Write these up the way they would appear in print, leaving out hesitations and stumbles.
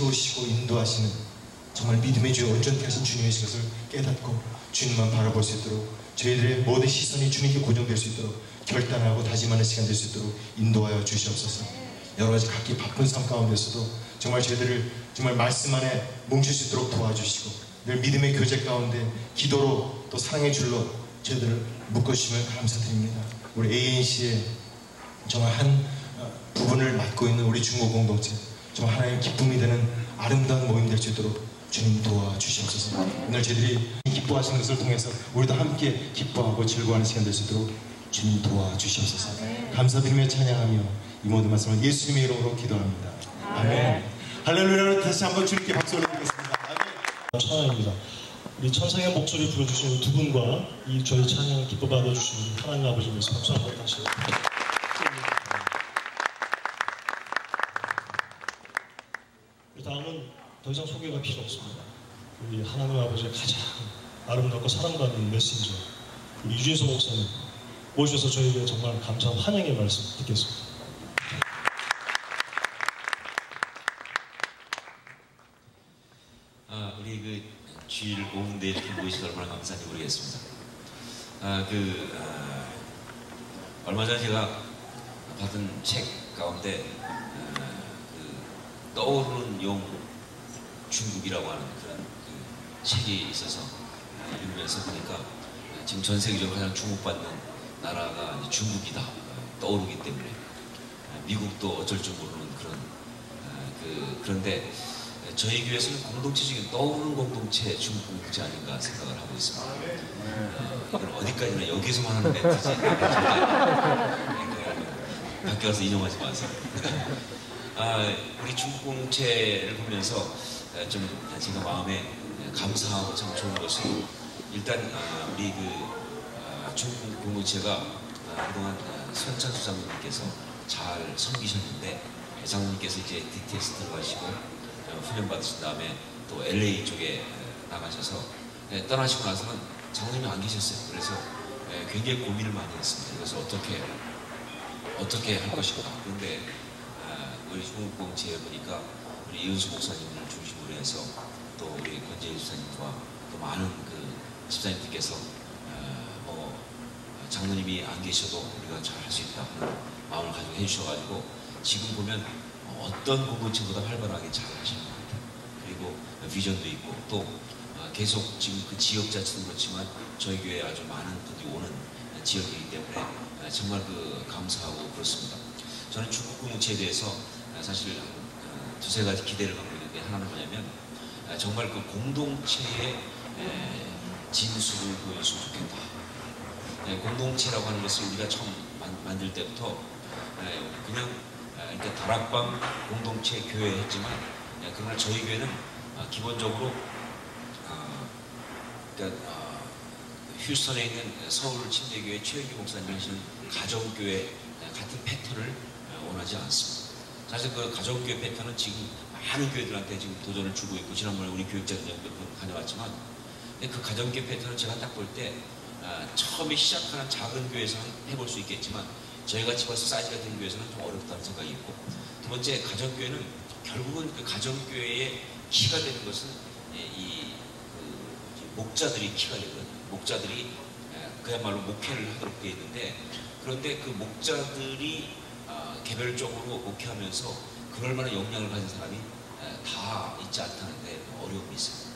세우시고 인도하시는 정말 믿음의 주 온전케 하신 주님이신 것을 깨닫고 주님만 바라볼 수 있도록 저희들의 모든 시선이 주님께 고정될 수 있도록 결단하고 다짐하는 시간 될 수 있도록 인도하여 주시옵소서. 여러가지 각기 바쁜 삶 가운데서도 정말 저희들을 정말 말씀 안에 뭉칠 수 있도록 도와주시고 늘 믿음의 교제 가운데 기도로 또 사랑의 줄로 저희들을 묶어주시면 감사드립니다. 우리 ANC의 정말 한 부분을 맡고 있는 우리 중고 공동체 정말 하나님의 기쁨이 되는 아름다운 모임 될 수 있도록 주님 도와주시옵소서. 오늘 저희들이 기뻐하시는 것을 통해서 우리도 함께 기뻐하고 즐거워하는 시간 될 수 있도록 주님 도와주시옵소서. 감사드리며 찬양하며 이 모든 말씀을 예수님의 이름으로 기도합니다. 아멘. 할렐루야. 다시 한번 주님께 박수 올려드리겠습니다. 아멘. 찬양입니다. 우리 천상의 목소리 불러주시는 두 분과 이 저희 찬양을 기뻐 받아주시는 하나님 아버지께서 박수 한번 다시. 다음은 더 이상 소개가 필요 없습니다. 우리 하나님 아버지의 가장 아름답고 사랑받는 메신저 우리 유진석 목사님 모셔서 저희에게 정말 감사 환영의 말씀 듣겠습니다. 우리 그 주일 오는데 이렇게 모이셔서 얼마나 감사한지 모르겠습니다. 얼마 전에 제가 받은 책 가운데 떠오르는 영 중국이라고 하는 그런 책이 있어서 읽으면서 보니까 지금 전 세계적으로 가장 주목받는 나라가 중국이다 떠오르기 때문에 미국도 어쩔 줄 모르는 그런데 저희 교회에서는 공동체적인 떠오르는 공동체 중국 공동체 아닌가 생각을 하고 있습니다. 이건 어디까지나 여기서만 하는 멘트지 밖에 와서 인용하지 마세요. 우리 중국 공동체를 보면서 좀 제가 마음에 감사하고 참 좋은 것은 일단 우리 중국 공동체가 그동안 손찬수 장로님께서 잘 섬기셨는데 장로님께서 이제 DTS 들어가시고 훈련 받으신 다음에 또 LA 쪽에 나가셔서 떠나시고 나서는 장로님이 안 계셨어요. 그래서 굉장히 고민을 많이 했습니다. 그래서 어떻게 할 것인가. 그런데 우리 중국 공동체에 보니까 우리 이은수 목사님을 중심으로 해서 또 우리 권재일 집사님과 또 많은 집사님들께서 장로님이 안 계셔도 우리가 잘 할 수 있다 하는 마음을 가지고 해주셔가지고 지금 보면 어떤 공동체보다 활발하게 잘 하시는 것 같아요. 그리고 비전도 있고 또 계속 지금 그 지역 자체도 그렇지만 저희 교회에 아주 많은 분들이 오는 지역이기 때문에 정말 감사하고 그렇습니다. 저는 중국 공동체에 대해서 사실 두세 가지 기대를 갖고 있는데 하나는 뭐냐면 정말 그 공동체의 진수를 보여줬으면 좋겠다. 공동체라고 하는 것을 우리가 처음 만들 때부터 그냥 이렇게 다락방 공동체 교회 했지만 그러나 저희 교회는 기본적으로 휴스턴에 있는 서울 침례교회 최영기 목사님 하시는 가정교회 같은 패턴을 원하지 않습니다. 사실 그 가정교회 패턴은 지금 많은 교회들한테 지금 도전을 주고 있고 지난번에 우리 교육자들 몇 번 다녀왔지만 그 가정교회 패턴을 제가 딱 볼 때 처음에 시작하는 작은 교회에서는 해볼 수 있겠지만 저희같이 벌써 사이즈가 된 교회에서는 좀 어렵다는 생각이 있고 두 번째 가정교회는 결국은 그 가정교회의 키가 되는 것은 목자들이 키가 되거든요. 목자들이 그야말로 목회를 하도록 되어 있는데 그런데 그 목자들이 개별적으로 목회하면서 그럴 만한 역량을 가진 사람이 다 있지 않다는데 어려움이 있어요.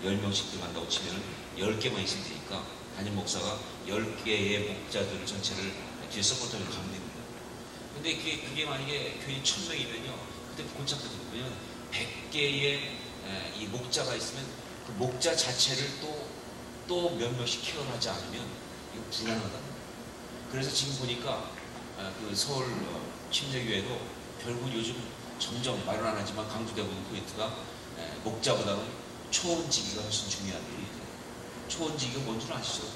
10명씩 들어간다고 치면 10개만 있으면 되니까 담임 목사가 10개의 목자들 전체를 뒤에 서포터를 가면 됩니다. 근데 그게 만약에 교인 1000명이면요 그때 골치 아프거든요. 왜냐면 100개의 이 목자가 있으면 그 목자 자체를 또 몇 명씩 키워나지 않으면 이거 불안하다. 그래서 지금 보니까 그 서울 침례교회도 결국 요즘 점점 말은 안 하지만 강조되고 있는 포인트가 목자보다는 초원지기가 훨씬 중요한 일이 돼요. 초원지기가 뭔 줄 아시죠?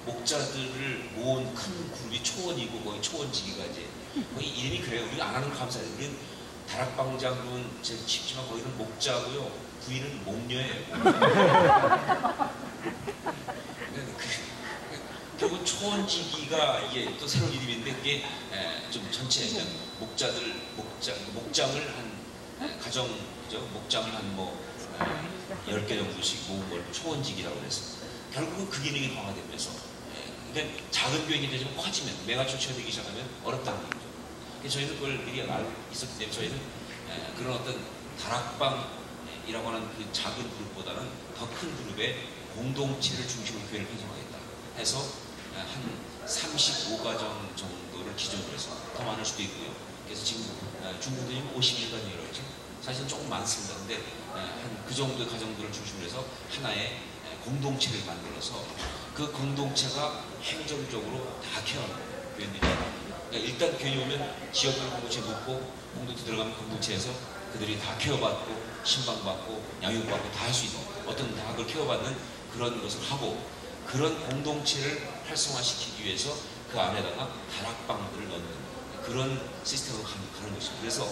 목자들을 모은 큰 그룹이 초원이고 거기 초원지기가 이제 거기 이름이 그래요. 우리가 안 하는 거 감사해요. 우리는 다락방장은 쉽지만 거기는 목자고요. 부인은 목녀예요. 결국 초원지기가 이게 또 새로운 이름인데 그게 좀 전체 목장을 한 가정 그죠? 목장을 한뭐 10개 정도씩 모은 걸 초원직이라고 그래서 결국은 그 기능이 강화되면서 그러니까 작은 교육이 되지만 커지면 메가초치가 되기 시작하면 어렵다는 얘기죠. 그래서 저희는 그걸 미리 알고 있었기 때문에 저희는 그런 어떤 다락방이라고 하는 그 작은 그룹보다는 더 큰 그룹의 공동체를 중심으로 교회를 편성하겠다 해서 한 35가정 정도를 기준으로 해서 더 많을 수도 있고요. 그래서 지금 중국들이 51가정이라고 했죠. 사실은 조금 많습니다. 근데 한 그 정도의 가정들을 중심으로 해서 하나의 공동체를 만들어서 그 공동체가 행정적으로 다 케어하는 교회들이 그러니까 일단 교회 오면 지역별 공동체에 묻고 공동체 들어가면 공동체에서 그들이 다 케어받고 신방받고 양육받고 다 할 수 있는 어떤 다 그걸 케어받는 그런 것을 하고 그런 공동체를 활성화시키기 위해서 그 안에다가 다락방들을 넣는 그런 시스템으로 가는 것입니다. 그래서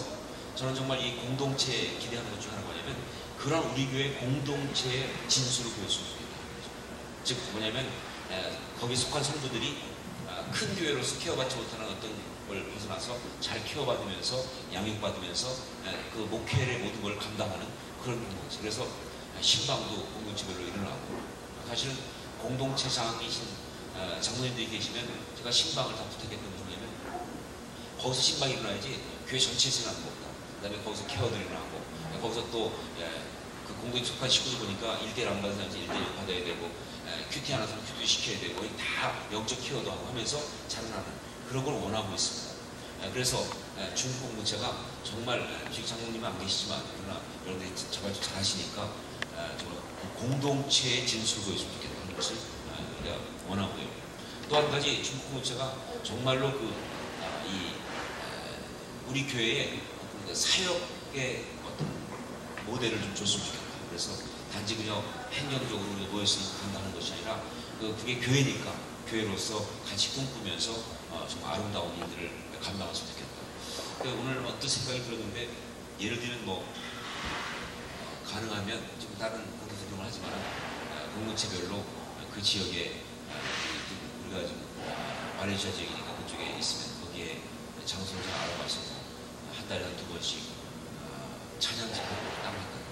저는 정말 이 공동체에 기대하는 것 중 하나가 뭐냐면 그런 우리 교회 공동체의 진수를 보였으면 좋겠다. 즉 뭐냐면 거기 속한 성도들이 큰 교회로서 케어받지 못하는 어떤 걸 벗어나서 잘 케어받으면서 양육받으면서 그 목회의 모든 걸 감당하는 그런 공동체. 그래서 신방도 공동체별로 일어나고 사실은 공동체장이신 장로님들이 계시면 제가 신방을 다 부탁했던 게 뭐냐면 거기서 신방이 일어나야지 교회 전체에서 일어나는 겁니다. 그 다음에 거기서 케어들이 일어나고 거기서 또 그 공동체 속한 식구들 보니까 1대1 안 받는 사람이 1대1 받아야 되고 큐티 하나 사람 큐티 시켜야 되고 다 영적 케어도 하고 하면서 자라나는 그런 걸 원하고 있습니다. 그래서 중국 공동체가 정말 지금 장로님은 안 계시지만 그러나 여러분들이 정말 잘 아시니까 정말 공동체의 진수를 보여주면 좋겠다는 것을 우리가 원하고요. 또 한 가지 중국 공동체가 정말로 우리 교회에 사역의 어떤 모델을 좀 줬으면 좋겠다. 그래서 단지 그냥 행정적으로 모여서 감당하는 것이 아니라 그게 교회니까 교회로서 같이 꿈꾸면서 정말 아름다운 일들을 감당했으면 좋겠다. 오늘 어떤 생각이 들었는데 예를 들면 뭐 가능하면 좀 다른 공동체를 하지만 공동체별로 그 지역에 우리가 지금 말레이시아 지역이니까 그쪽에 있으면 거기에 장소를 잘 알아봐서 한 달에 한 2번씩 찬양 집회를 딱 할까요?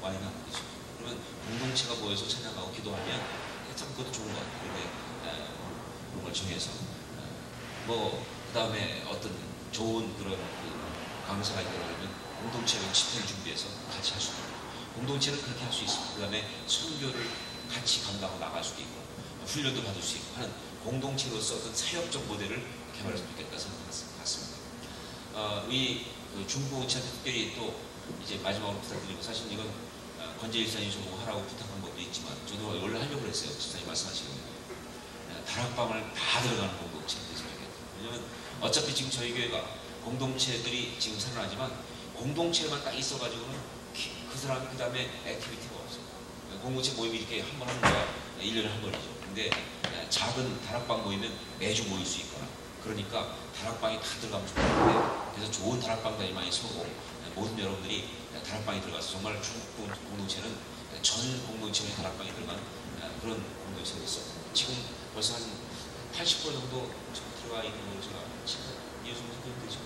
와이가 그렇죠. 그러면 공동체가 모여서 찬양하고 기도하면 참 그것도 좋은 것 같아요. 근데 그런 걸 정해서 그 다음에 어떤 좋은 그런 강사가 있더라면 공동체를 집회를 준비해서 같이 할 수도 있고 공동체를 그렇게 할 수 있습니다. 그 다음에 선교를 같이 감당하고 나갈 수도 있고 훈련도 받을 수 있고 하는 공동체로서 어떤 사역적 모델을 개발했으면 좋겠다 생각을 했습니다. 우리 중국 공동체한테 특별히 또 이제 마지막으로 부탁드리고 사실 이건 권재일 사장님 좀 하라고 부탁한 것도 있지만 저도 원래 하려고 했어요. 집사님 말씀하시는 다락방을 다 들어가는 공동체 됐으면 좋겠다. 왜냐면 어차피 지금 저희 교회가 공동체들이 지금 살아나지만 공동체만 딱 있어가지고는 그 사람이 그 다음에 액티비티가 없어요. 공동체 모임이 이렇게 한 번 하는 거야 1년에 한 번이죠. 근데 작은 다락방 모이면 매주 모일 수 있거나 그러니까 다락방이 다 들어가면 좋겠는데 그래서 좋은 다락방들이 많이 서고 모든 여러분들이 다락방에 들어가서 정말 중국 공동체는 전 공동체의 다락방에 들어간 그런 공동체로서 지금 벌써 한 80% 정도 들어가 있는 걸로 제가 이 정도 되죠.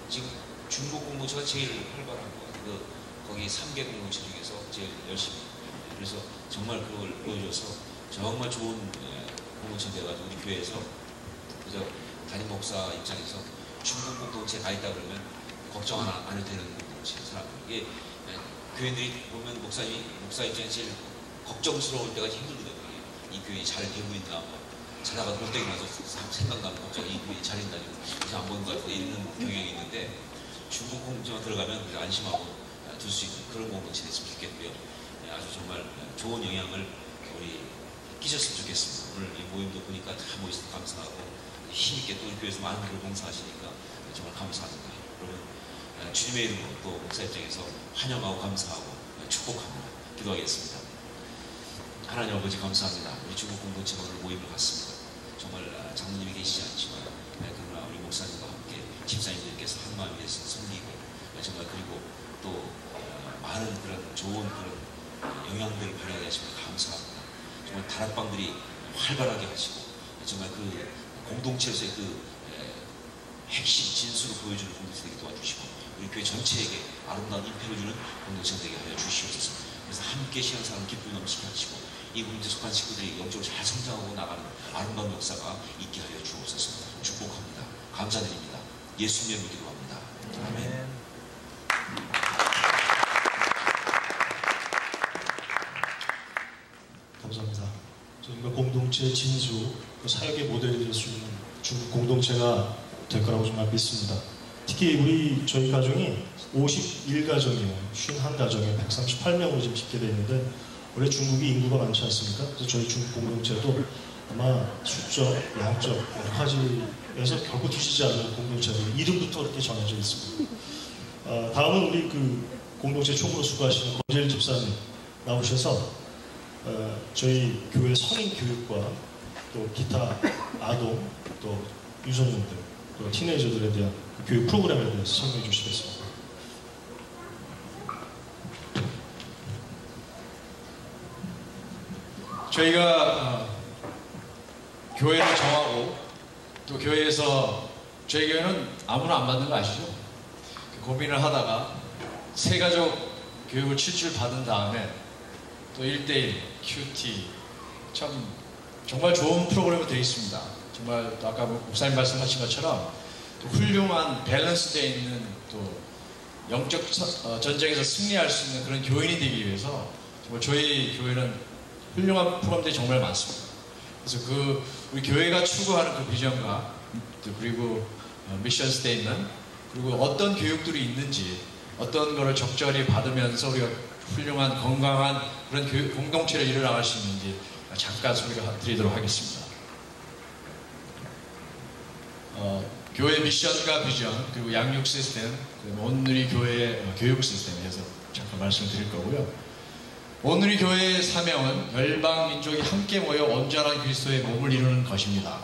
지금 중국 공동체가 제일 활발한 것 같아요. 거기 3개 공동체 중에서 제일 열심히 그래서 정말 그걸 보여줘서 정말 좋은 공동체 돼가지고 우리 교회에서 그래서 담임 목사 입장에서 중국 공동체에 가 있다 그러면 걱정 안 해도 되는 공동체 사람들 이게 교회들이 보면 목사 입장에서 제일 걱정스러울 때가 힘들거든요. 이 교회 잘 되고 있나 자다가 골때기 나서 생각나면 갑자기 이 교회 잘 있나 이제 안 보는 것 같고 이런 경향이 있는데 중국 공동체만 들어가면 안심하고 둘 수 있는 그런 공동체 됐으면 좋겠고요. 아주 정말 좋은 영향을 우리 끼쳤으면 좋겠습니다. 오늘 이 모임도 보니까 다 모이셔서 감사하고 힘있게 또 우리 교회에서 많은 분을 봉사하시니까 정말 감사합니다. 여러분 주님의 이름으로 또 목사 입장에서 환영하고 감사하고 축복합니다. 기도하겠습니다. 하나님 아버지 감사합니다. 우리 중국 공동체가 오늘 모임을 갖습니다. 정말 장로님이 계시지 않지만 그러나 우리 목사님과 함께 집사님들께서 한 마음이 돼서 섬기고 정말 그리고 또 많은 그런 좋은 그런 영향들을 발휘하게 하시면 감사합니다. 정말 다락방들이 활발하게 하시고 정말 그 공동체에서의 그 핵심 진수를 보여주는 공동체 되게 도와주시고 우리 교회 전체에게 아름다운 임팩을 주는 공동체가 되게 하여 주시옵소서. 그래서 함께 신앙생활 기쁨이 넘치게 하시고 이 공동체 속한 식구들이 영적으로 잘 성장하고 나가는 아름다운 역사가 있게 하여 주옵소서. 축복합니다. 감사드립니다. 예수님의 믿기로 합니다. 아멘. 감사합니다. 저희가 공동체 진수, 그 사역의 모델이 될 수 있는 중국 공동체가 될 거라고 정말 믿습니다. 특히 저희 가정이 51가정이에요. 51가정에 138명으로 지금 짓게 되어 있는데 원래 중국이 인구가 많지 않습니까? 그래서 저희 중국 공동체도 아마 수적, 양적 여러 가지에서 결코 뒤지지 않는 공동체로 이름부터 이렇게 정해져 있습니다. 다음은 우리 그 공동체 총무로 수고하시는 권재일 집사님 나오셔서 저희 교회 성인 교육과 또 기타 아동 또 유소년들 또 티네이저들에 대한 그 교육 프로그램에 대해서 설명해 주시겠습니다. 저희가 교회를 정하고 또 교회에서 저희 교회는 아무나 안 받는 거 아시죠? 고민을 하다가 세가족 교육을 7주 받은 다음에 또 1대1 큐티 참 정말 좋은 프로그램이 되어 있습니다. 정말 또 아까 목사님 말씀하신 것처럼 또 훌륭한 밸런스 되어 있는 또 영적 전쟁에서 승리할 수 있는 그런 교인이 되기 위해서 정말 저희 교회는 훌륭한 프로그램들이 정말 많습니다. 그래서 우리 교회가 추구하는 그 비전과 그리고 미션 스테이트먼트 그리고 어떤 교육들이 있는지 어떤 거를 적절히 받으면서 우리가 훌륭한 건강한 그런 교육 공동체를 이뤄나갈 수 있는지 잠깐 소개를 드리도록 하겠습니다. 교회 미션과 비전 그리고 양육 시스템 그리고 온누리 교회의 교육 시스템에 대해서 잠깐 말씀을 드릴 거고요. 온누리 교회의 사명은 열방 민족이 함께 모여 온전한 그리스도의 몸을 이루는 것입니다.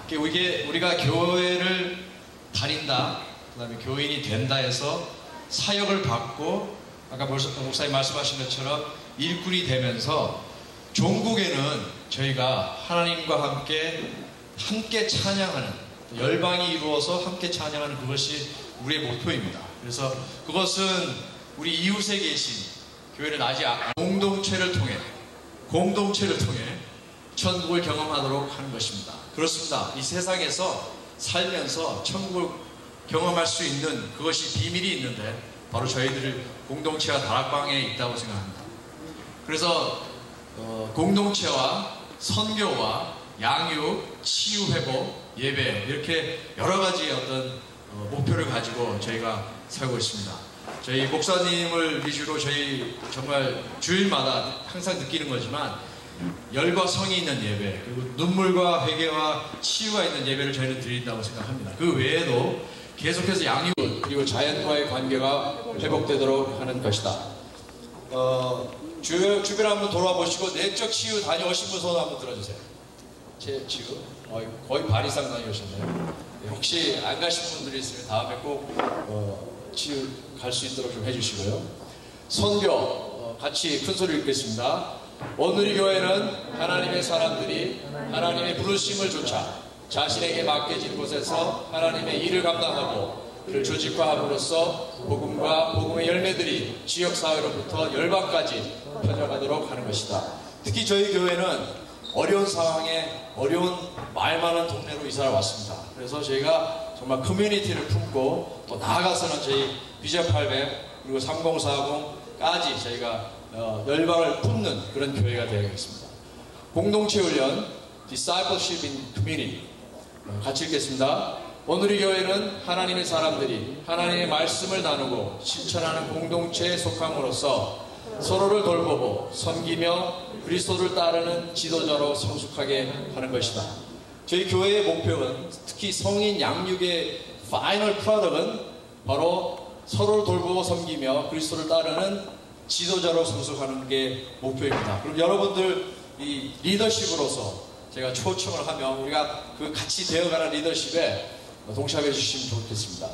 이게 우리가 교회를 다닌다, 그 다음에 교인이 된다 해서 사역을 받고 아까 목사님 말씀하신 것처럼 일꾼이 되면서 종국에는 저희가 하나님과 함께 찬양하는 열방이 이루어서 함께 찬양하는 그것이 우리의 목표입니다. 그래서 그것은 우리 이웃에 계신 교회는 아직 공동체를 통해 천국을 경험하도록 하는 것입니다. 그렇습니다. 이 세상에서 살면서 천국을 경험할 수 있는 그것이 비밀이 있는데 바로 저희들 공동체와 다락방에 있다고 생각합니다. 그래서 공동체와 선교와 양육, 치유회복, 예배 이렇게 여러 가지 어떤 목표를 가지고 저희가 살고 있습니다. 저희 목사님을 위주로 저희 정말 주일마다 항상 느끼는 거지만 열과 성이 있는 예배 그리고 눈물과 회개와 치유가 있는 예배를 저희는 드린다고 생각합니다. 그 외에도 계속해서 양육 그리고 자연과의 관계가 회복되도록 하는 것이다. 주변 한번 돌아보시고 내적 치유 다녀오신 분 손 한번 들어주세요. 제 치유 거의 반 이상 다녀오셨네요. 혹시 안 가신 분들이 있으면 다음에 꼭 치유 갈 수 있도록 좀 해주시고요. 선교 같이 큰 소리 읽겠습니다. 오늘의 교회는 하나님의 사람들이 하나님의 부르심을 좇아 자신에게 맡겨진 곳에서 하나님의 일을 감당하고 그를 조직화함으로써 복음과 복음의 열매들이 지역사회로부터 열방까지 퍼져가도록 하는 것이다. 특히 저희 교회는 어려운 상황에 어려운 말 많은 동네로 이사를 왔습니다. 그래서 저희가 정말 커뮤니티를 품고 또 나아가서는 저희 비전 800 그리고 3040까지 저희가 열방을 품는 그런 교회가 되어야겠습니다. 공동체 훈련 Discipleship in Community 같이 읽겠습니다. 오늘의 교회는 하나님의 사람들이 하나님의 말씀을 나누고 실천하는 공동체에 속함으로써 서로를 돌보고 섬기며 그리스도를 따르는 지도자로 성숙하게 하는 것이다. 저희 교회의 목표는 특히 성인 양육의 파이널 프로덕트는 바로 서로를 돌보고 섬기며 그리스도를 따르는 지도자로 성숙하는 게 목표입니다. 그럼 여러분들 이 리더십으로서 제가 초청을 하면 우리가 그 같이 되어가는 리더십에 동참해 주시면 좋겠습니다.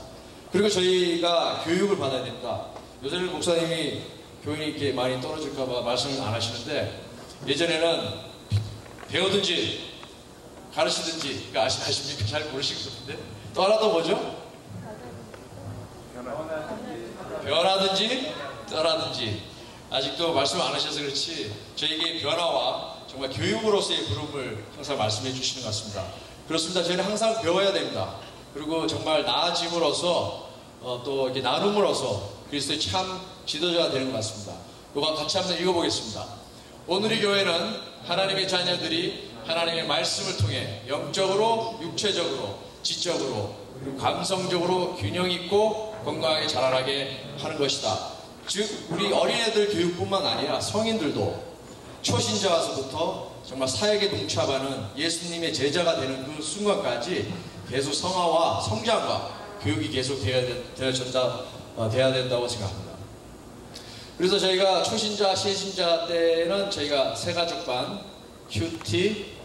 그리고 저희가 교육을 받아야 됩니다. 요새는 목사님이 교육이 이렇게 많이 떨어질까봐 말씀을 안 하시는데 예전에는 배우든지 가르치든지 아십니까? 잘 모르시는 것 같은데 또 하나 더 뭐죠? 변하든지 떠나든지 아직도 말씀 안 하셔서 그렇지 저에게 변화와 정말 교육으로서의 부름을 항상 말씀해 주시는 것 같습니다. 그렇습니다. 저희는 항상 배워야 됩니다. 그리고 정말 나아짐으로써 또 이렇게 나눔으로써 그리스도의 참 지도자가 되는 것 같습니다. 요거 같이 한번 읽어보겠습니다. 오늘의 교회는 하나님의 자녀들이 하나님의 말씀을 통해 영적으로, 육체적으로, 지적으로, 그리고 감성적으로 균형 있고 건강하게 자라나게 하는 것이다. 즉 우리 어린애들 교육뿐만 아니라 성인들도 초신자와서부터 정말 사역에 동참하는 예수님의 제자가 되는 그 순간까지 계속 성화와 성장과 교육이 계속 돼야 된다고 생각합니다. 그래서 저희가 초신자, 신신자 때는 저희가 세가족반, 큐티,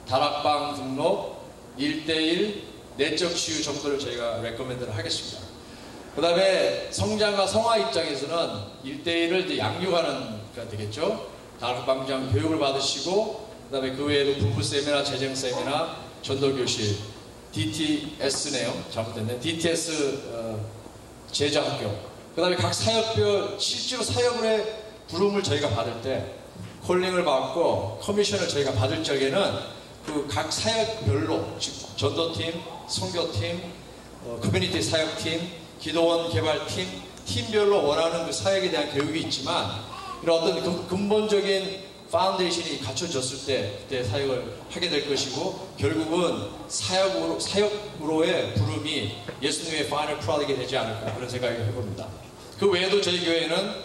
다락방 등록, 1대1, 내적 치유 정도를 저희가 레코멘드를 하겠습니다. 그 다음에 성장과 성화 입장에서는 1대1을 양육하는 가 되겠죠. 다락방장 교육을 받으시고 그 다음에 그 외에도 부부 세미나, 재정 세미나, 전도 교실, DTS네요. 잘못됐네. DTS 제자 학교. 그 다음에 각 사역별 실제로 사역을 해 부름을 저희가 받을 때 콜링을 받고 커미션을 저희가 받을 적에는 그 각 사역별로 즉 전도팀, 선교팀, 커뮤니티 사역팀, 기도원 개발팀, 팀별로 원하는 그 사역에 대한 교육이 있지만 이런 어떤 근본적인 파운데이션이 갖춰졌을 때 그때 사역을 하게 될 것이고 결국은 사역으로의 부름이 예수님의 파이널 프로덕트가 되지 않을까 그런 생각을 해봅니다. 그 외에도 저희 교회는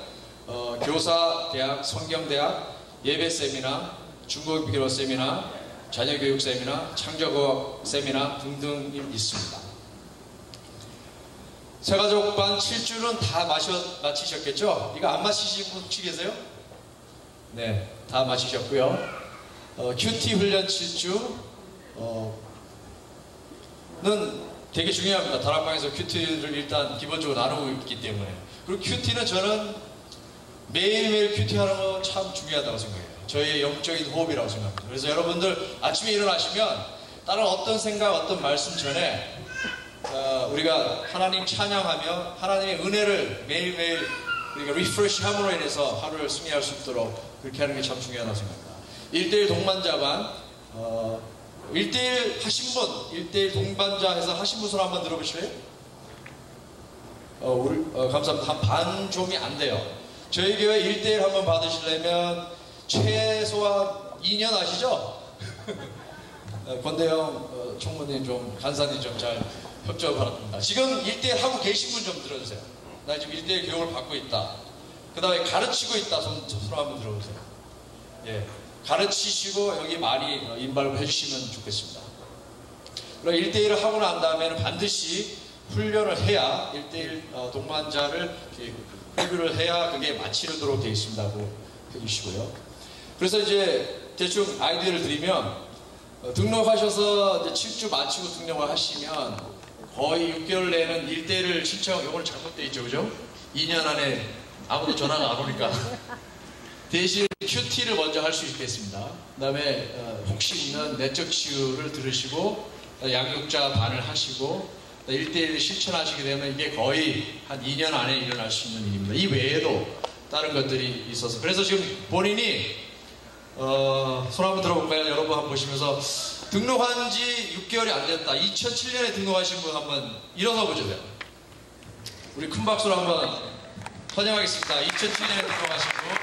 교사 대학, 성경대학, 예배 세미나, 중국 기도 세미나, 자녀교육 세미나, 창조과학 세미나 등등이 있습니다. 세가족반 7주는 다 마치셨겠죠? 이거 안 마치신 분 혹시 계세요? 네, 다 마치셨고요. 큐티 훈련 7주 는 되게 중요합니다. 다락방에서 큐티를 일단 기본적으로 나누고 있기 때문에. 그리고 큐티는 저는 매일매일 큐티하는 거 참 중요하다고 생각해요. 저희의 영적인 호흡이라고 생각합니다. 그래서 여러분들 아침에 일어나시면 다른 어떤 생각, 어떤 말씀 전에 우리가 하나님 찬양하며 하나님의 은혜를 매일매일 우리가 리프레시함으로 인해서 하루를 승리할 수 있도록 그렇게 하는 게 참 중요하다고 생각합니다. 1대1 동반자반 1대1 하신 분, 1대1 동반자 해서 하신 분 손 한번 들어보실래요? 감사합니다. 한 반 좀이 안 돼요. 저희 교회 1대1 한번 받으시려면 최소한 2년 하시죠? 권대영 총무님 좀, 간사님 좀 잘 협조를 바랍니다. 지금 1대1 하고 계신 분 좀 들어주세요. 나 지금 1대1 교육을 받고 있다. 그 다음에 가르치고 있다. 손 한번 들어보세요. 예. 가르치시고 여기 많이 인발을 해주시면 좋겠습니다. 그럼 1대1을 하고 난 다음에는 반드시 훈련을 해야 1대1 동반자를 회비를 해야 그게 마치도록 되어 있습니다고 해주시고요. 그래서 이제 대충 아이디어를 드리면 등록하셔서 이제 7주 마치고 등록을 하시면 거의 6개월 내에는 1대1을 신청, 요거는 잘못되어 있죠, 그죠? 2년 안에 아무도 전화가 안 오니까. 대신 큐티를 먼저 할 수 있겠습니다. 그 다음에 혹시 있는 내적 치유를 들으시고 양육자 반을 하시고 1대1을 실천하시게 되면 이게 거의 한 2년 안에 일어날 수 있는 일입니다. 이 외에도 다른 것들이 있어서 그래서 지금 본인이 손 한번 들어볼까요? 여러분 한번 보시면서 등록한 지 6개월이 안 됐다. 2007년에 등록하신 분 한번 일어서 보죠. 우리 큰 박수로 한번 환영하겠습니다. 2007년에 등록하신 분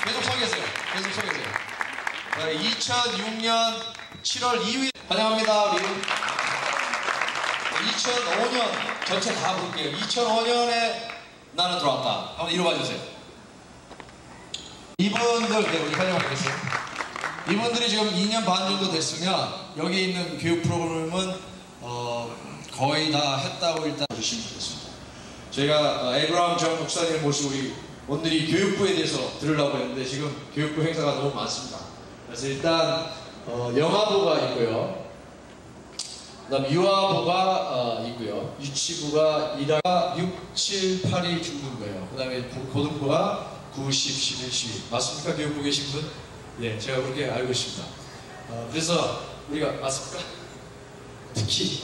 계속 서 계세요. 계속 서 계세요. 2006년 7월 2일 환영합니다. 우리 2005년 전체 다 부를게요. 2005년에 나는 들어왔다. 한번 이뤄봐 주세요. 이분들 네, 우리 환영하겠습니다. 이분들이 지금 2년 반 정도 됐으면 여기 있는 교육 프로그램은 거의 다 했다고 일단 보시면 되겠습니다. 저희가 에브라함 정 목사님을 모시고 우리 오늘이 교육부에 대해서 들으려고 했는데 지금 교육부 행사가 너무 많습니다. 그래서 일단 영아부가 있고요. 그 다음 유아부가 있고요. 유치부가 1화 6, 7, 8이 중등부예요. 그 다음에 고등부가 9, 10, 11, 12 맞습니까? 교육부 계신 분? 네, 제가 그렇게 알고 있습니다. 그래서 우리가 맞습니까? 특히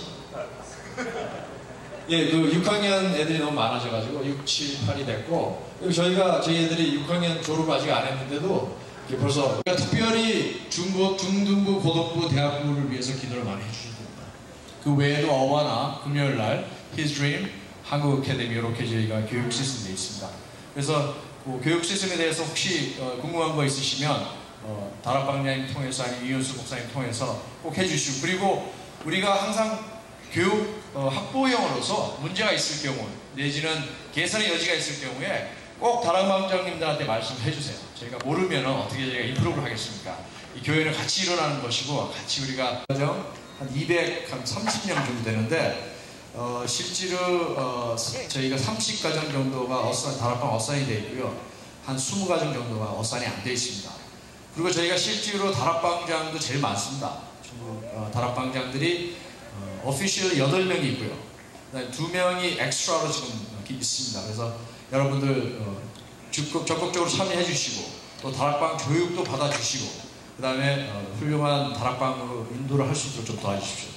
예, 그 6학년 애들이 너무 많아져가지고 6, 7, 8이 됐고, 그리고 저희 애들이 6학년 졸업 아직 안 했는데도 벌써 그러니까 특별히 중등부, 고등부, 대학부를 위해서 기도를 많이 해주십니다. 그 외에도 어와나 금요일날 His Dream, 한국 아카데미 이렇게 저희가 교육 시스템이 있습니다. 그래서 그 교육 시스템에 대해서 혹시 궁금한 거 있으시면 다락방장님 통해서 아니면 이윤수 목사님 통해서 꼭 해주시고, 그리고 우리가 항상 교육 학부형으로서 문제가 있을 경우 내지는 개선의 여지가 있을 경우에 꼭 다락방장님들한테 말씀해 주세요. 저희가 모르면 어떻게 저희가 임프로브를 하겠습니까? 이 교회는 같이 일어나는 것이고 같이 우리가 한 230명 정도 되는데 실제로 저희가 30가정 정도가 다락방 어사인이 되어 있고요. 한 20가정 정도가 어사인이 안 되어 있습니다. 그리고 저희가 실제로 다락방장도 제일 많습니다. 다락방장들이 오피셜 8명이 있고요. 2명이 엑스트라로 지금 있습니다. 그래서 여러분들 적극적으로 참여해 주시고 또 다락방 교육도 받아주시고 그 다음에 훌륭한 다락방으로 인도를 할 수 있도록 좀 도와주십시오.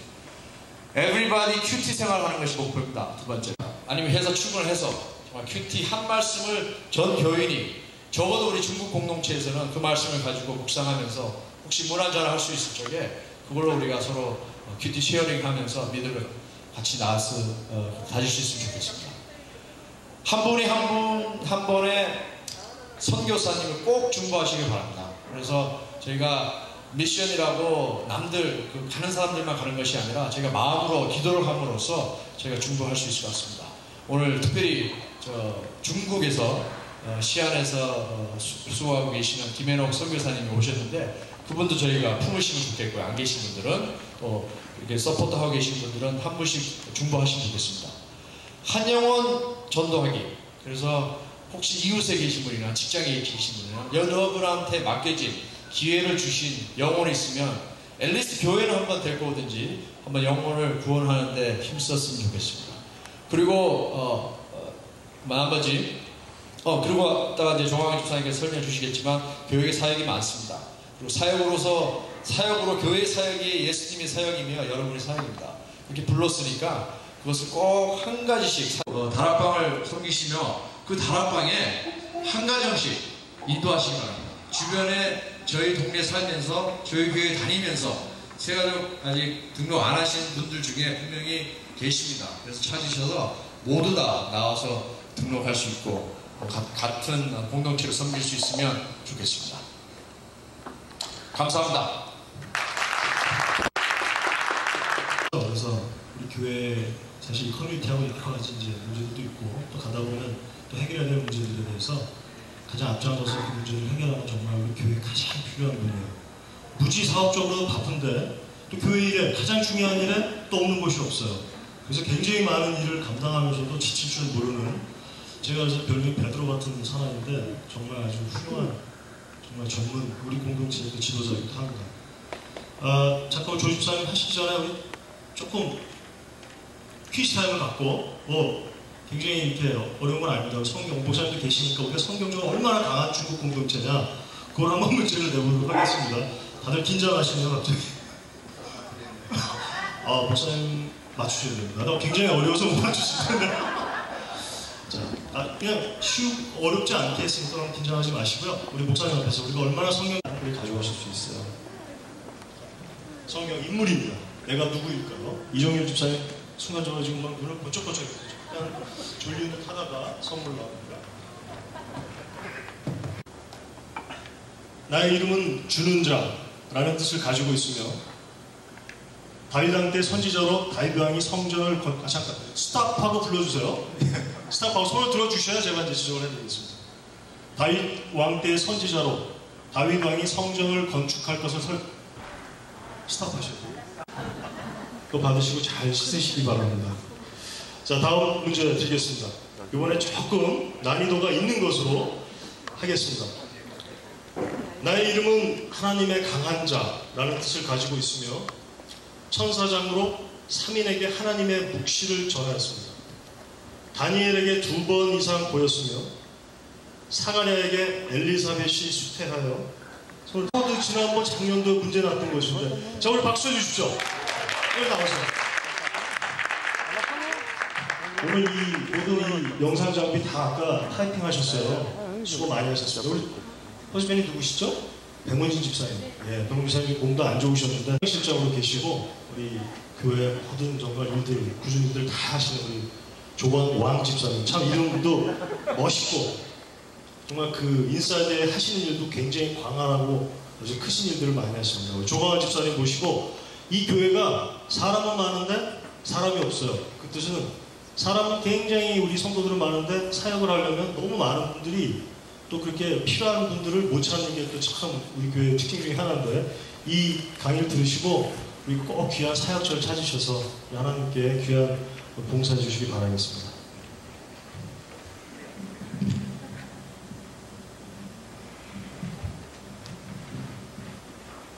Everybody 큐티 생활하는 것이 목표입니다. 두 번째. 아니면 회사 출근을 해서 정말 큐티 한 말씀을 전 교인이 적어도 우리 중국 공동체에서는 그 말씀을 가지고 묵상하면서 혹시 문 한잔을 할 수 있을 적에 그걸로 우리가 서로 큐티 쉐어링 하면서 믿음을 같이 나아서 다질 수 있으면 좋겠습니다. 한 분이 한 번에 선교사님을 꼭 중보하시길 바랍니다. 그래서 저희가 미션이라고 남들 가는 사람들만 가는 것이 아니라 저희가 마음으로 기도를 함으로써 저희가 중보할 수 있을 것 같습니다. 오늘 특별히 중국에서 시안에서 수고하고 계시는 김현옥 선교사님이 오셨는데 그분도 저희가 품으시면 좋겠고요. 안 계신 분들은 또 이렇게 서포트하고 계신 분들은 한 분씩 중보하시면 좋겠습니다. 한 영혼 전도하기. 그래서 혹시 이웃에 계신 분이나 직장에 계신 분이나 여러분한테 맡겨진 기회를 주신 영혼이 있으면 앨리스트 교회는 한번 데리고 오든지 한번 영혼을 구원하는데 힘썼으면 좋겠습니다. 그리고 나머지 그리고 아까 이제 조광희 집사님께서 설명해 주시겠지만 교육의 사역이 많습니다. 그리고 사역으로 교회의 사역이 예수님의 사역이며 여러분의 사역입니다. 이렇게 불렀으니까 그것을 꼭 한 가지씩 다락방을 섬기시며 그 다락방에 한 가정씩 인도하시기 바랍니다. 주변에 저희 동네 살면서 저희 교회 다니면서 세가족 아직 등록 안 하신 분들 중에 분명히 계십니다. 그래서 찾으셔서 모두 다 나와서 등록할 수 있고 같은 공동체로 섬길 수 있으면 좋겠습니다. 감사합니다. 그래서 우리 교회 사실 커뮤니티하고 여러 가지 이제 문제들도 있고 또 가다 보면 또 해결해야 될 문제들에 대해서 가장 앞장서서 그 문제를 해결하는 정말 우리 교회에 가장 필요한 분이에요. 무지 사업적으로 바쁜데 또 교회 일에 가장 중요한 일에 또 없는 곳이 없어요. 그래서 굉장히 많은 일을 감당하면서도 지칠 줄 모르는 제가 그래서 별명 베드로 같은 사람인데 정말 아주 훌륭한 정말 전문 우리 공동체의 지도자이기도 합니다. 잠깐 조 집사님 하시기 전에 우리 조금 퀴즈 타임을 갖고 굉장히 이렇게 어려운 건 아닙니다. 성경 목사님도 계시니까 우리가 성경적으로 얼마나 강한 중국 공동체냐 그걸 한번 문제를 내보도록 하겠습니다. 다들 긴장하시네요 갑자기. 목사님 맞추셔야 됩니다. 나 굉장히 어려워서 못 맞추실 텐데. 자, 그냥 어렵지 않게 했으니까 너무 긴장하지 마시고요. 우리 목사님 앞에서 우리가 얼마나 성경을 가져가실 수 있어요. 성경 인물입니다. 내가 누구일까요? 이정일 집사님 순간적으로 지금 막 눈을 번쩍번쩍 그냥 졸린 듯 하다가 선물 나옵니다. 나의 이름은 주는 자라는 뜻을 가지고 있으며 다윗 왕 때 선지자로 다윗 왕이 성전을 잠깐 스탑하고 불러주세요. 스탑하고 손을 들어주셔야 제가 이제 지적을 해드리겠습니다. 다윗 왕 때 선지자로 다윗 왕이 성전을 건축할 것을 스탑하셔도 그거 받으시고 잘 쓰시기 바랍니다. 자, 다음 문제 드리겠습니다. 이번에 조금 난이도가 있는 것으로 하겠습니다. 나의 이름은 하나님의 강한 자라는 뜻을 가지고 있으며 천사장으로 3인에게 하나님의 묵시를 전하였습니다. 다니엘에게 2번 이상 보였으며 사가랴에게 엘리사벳이 수태하여 서울도 지난번 작년도 문제 났던 것인데 자, 우리 박수 해주십시오. 여기 나오세요. 오늘 모두 이 영상 장비 다 아까 타이핑 하셨어요. 수고 많이 하셨어요. 우리 허즈밴이 누구시죠? 백문진 집사님. 예, 백문진 집사님 몸도 안 좋으셨는데 실장으로 계시고 우리 교회 모든 정말 일들 구주님들 다 하시는 우리 조건 왕 집사님. 참 이름도 멋있고 정말 그 인사이드에 하시는 일도 굉장히 광활하고 아주 크신 일들을 많이 하십니다. 우리 조광환 집사님 모시고 이 교회가 사람은 많은데 사람이 없어요. 그 뜻은 사람은 굉장히 우리 성도들은 많은데 사역을 하려면 너무 많은 분들이 또 그렇게 필요한 분들을 못 찾는 게 또 참 우리 교회의 특징 중에 하나인데 이 강의를 들으시고 우리 꼭 귀한 사역처를 찾으셔서 하나님께 귀한 봉사해 주시기 바라겠습니다.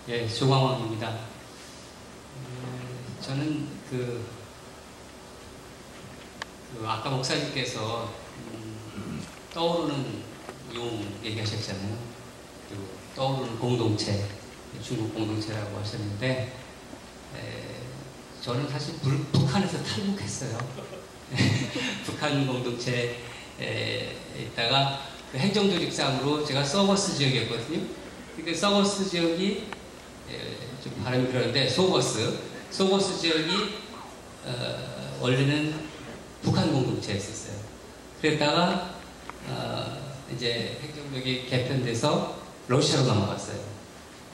예, 조광왕입니다. 저는 아까 목사님께서 떠오르는 용 얘기하셨잖아요. 그리고 떠오르는 공동체, 중국 공동체라고 하셨는데 저는 사실 북한에서 탈북했어요. 북한 공동체에 있다가 그 행정조직상으로 제가 서버스 지역이었거든요. 근데 서버스 지역이 좀 발음이 그러는데 소버스 지역이 원래는 북한 공동체였었어요. 그랬다가 이제 행정력이 개편돼서 러시아로 넘어갔어요.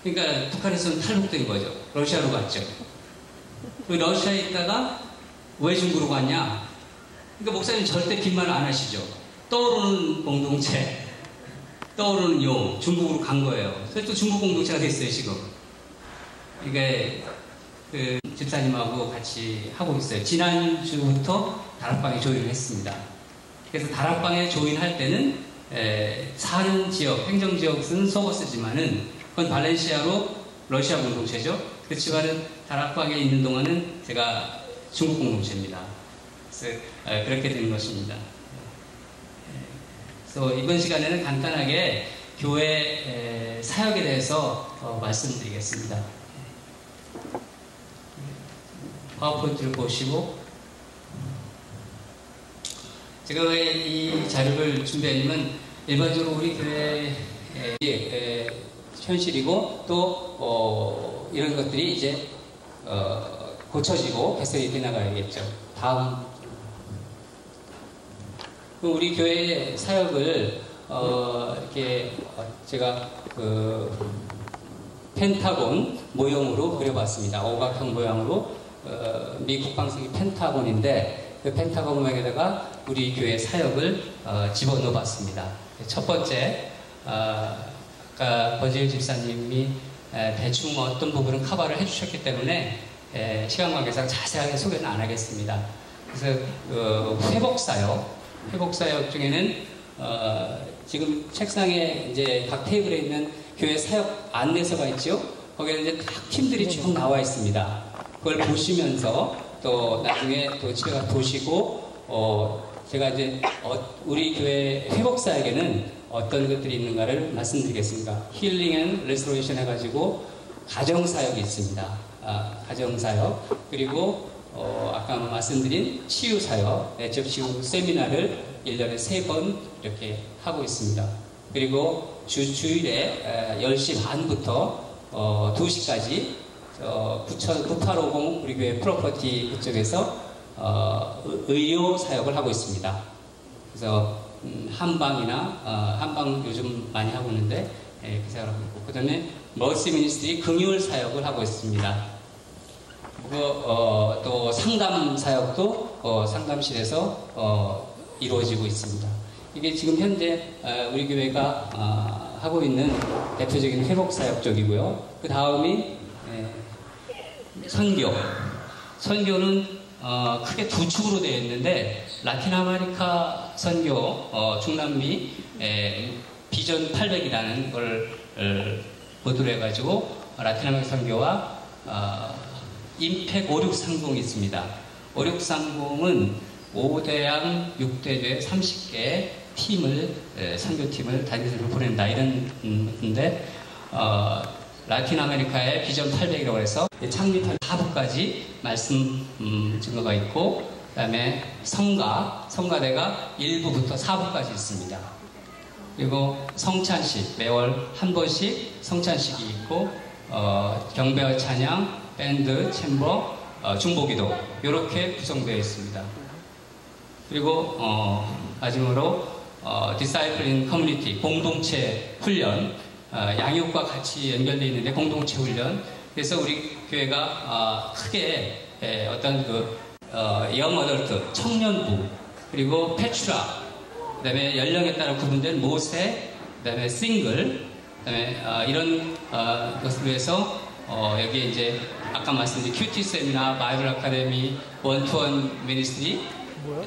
그러니까 북한에서는 탈북된 거죠. 러시아로 갔죠. 그 러시아에 있다가 왜 중국으로 갔냐? 그러니까 목사님 절대 빈말 안 하시죠. 떠오르는 공동체, 떠오르는 용, 중국으로 간 거예요. 그래서 또 중국 공동체가 됐어요, 지금. 이게 그 집사님하고 같이 하고 있어요. 지난주부터 다락방에 조인을 했습니다. 그래서 다락방에 조인할 때는 사는 지역, 행정지역은 서버스지만은 그건 발렌시아로 러시아 공동체죠. 그렇지만은 다락방에 있는 동안은 제가 중국 공동체입니다. 그래서 그렇게 된 것입니다. 그래서 이번 시간에는 간단하게 교회 사역에 대해서 말씀드리겠습니다. 파워포인트를 보시고 제가 왜 이 자료를 준비했냐면 일반적으로 우리 교회의 현실이고 또 이런 것들이 이제 고쳐지고 개선이 되나가야겠죠. 다음 우리 교회 사역을 이렇게 제가 펜타곤 모형으로 그려봤습니다. 오각형 모양으로 미 국방성이 펜타곤인데 그 펜타곤 모양에다가 우리 교회 사역을 집어넣어 봤습니다. 첫 번째 아까 버질 집사님이 대충 어떤 부분은 커버를 해주셨기 때문에 시간 관계상 자세하게 소개는 안 하겠습니다. 그래서 회복사역 중에는 지금 책상에 이제 각 테이블에 있는 교회 사역 안내서가 있죠. 거기에 이제 각 팀들이 쭉 나와 있습니다. 그걸 보시면서 또 나중에 또 집에 가서 보시고 제가 이제 우리 교회 회복사역에는 어떤 것들이 있는가를 말씀드리겠습니다. 힐링 앤 레스토레이션 해가지고 가정사역이 있습니다. 가정사역 그리고 아까 말씀드린 치유사역, 내적 치유 세미나를 1년에 3번 이렇게 하고 있습니다. 그리고 주일에 10시 반부터 2시까지 부천 9850 우리 교회 프로퍼티 그쪽에서 의료 사역을 하고 있습니다. 그래서 한방이나 한방 요즘 많이 하고 있는데 그 사역을 하고 있고 그 다음에 머시 미니스트리 긍휼 사역을 하고 있습니다. 그리고 또 상담 사역도 상담실에서 이루어지고 있습니다. 이게 지금 현재 우리 교회가 하고 있는 대표적인 회복 사역 쪽이고요. 그 다음이 선교는 크게 두 축으로 되어 있는데 라틴 아메리카 선교, 중남미 비전 800이라는 걸 보도를 해가지고 라틴 아메리카 선교와 임팩 5630이 있습니다. 5630은 5대양 6대교회 30개 팀을 선교팀을 단위로 보낸다 이런 건데 라틴 아메리카의 비전 800이라고 해서 창립한 하부까지 말씀 증거가 있고 그다음에 성가대가 1부부터 4부까지 있습니다. 그리고 성찬식, 매월 한 번씩 성찬식이 있고 경배와 찬양, 밴드, 챔버, 중보기도 이렇게 구성되어 있습니다. 그리고 마지막으로 디사이플링 커뮤니티 공동체 훈련, 양육과 같이 연결되어 있는데 공동체 훈련. 그래서 우리 교회가 크게 어떤 영어덜트, 청년부, 그리고 패츄라, 그다음에 연령에 따라 구분된 모세, 그다음에 싱글, 그다음에 이런 것을 위해서 여기에 이제 아까 말씀드린 큐티 세미나, 바이블 아카데미, 원투원 미니스트리,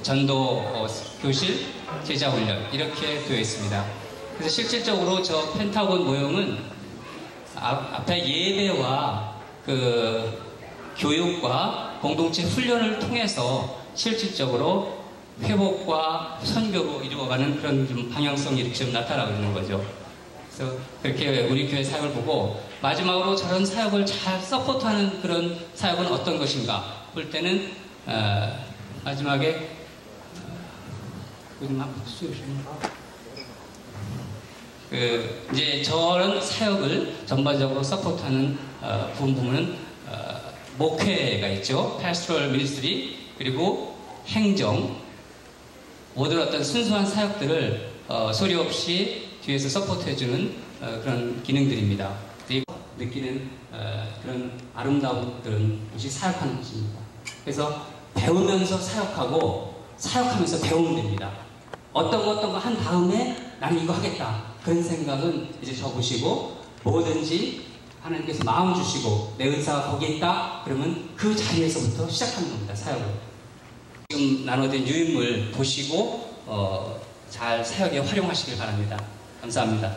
전도 교실, 제자 훈련 이렇게 되어 있습니다. 그래서 실질적으로 저 펜타곤 모형은 앞에 예배와 교육과 공동체 훈련을 통해서 실질적으로 회복과 선교로 이루어가는 그런 좀 방향성이 이렇게 좀 나타나고 있는 거죠. 그래서 그렇게 우리 교회 사역을 보고 마지막으로 저런 사역을 잘 서포트하는 그런 사역은 어떤 것인가 볼 때는 마지막에 이제 저런 사역을 전반적으로 서포트하는 부분은 목회가 있죠. pastoral ministry, 그리고 행정, 모든 어떤 순수한 사역들을 소리 없이 뒤에서 서포트해주는 그런 기능들입니다. 그리고 느끼는 그런 아름다운 그런 것이 사역하는 것입니다. 그래서 배우면서 사역하고 사역하면서 배우면 됩니다. 어떤 거 한 다음에 나는 이거 하겠다. 그런 생각은 이제 접으시고 뭐든지 하나님께서 마음 주시고 내 은사가 거기에 있다. 그러면 그 자리에서부터 시작하는 겁니다. 사역을. 지금 나눠진 유인물 보시고 잘 사역에 활용하시길 바랍니다. 감사합니다.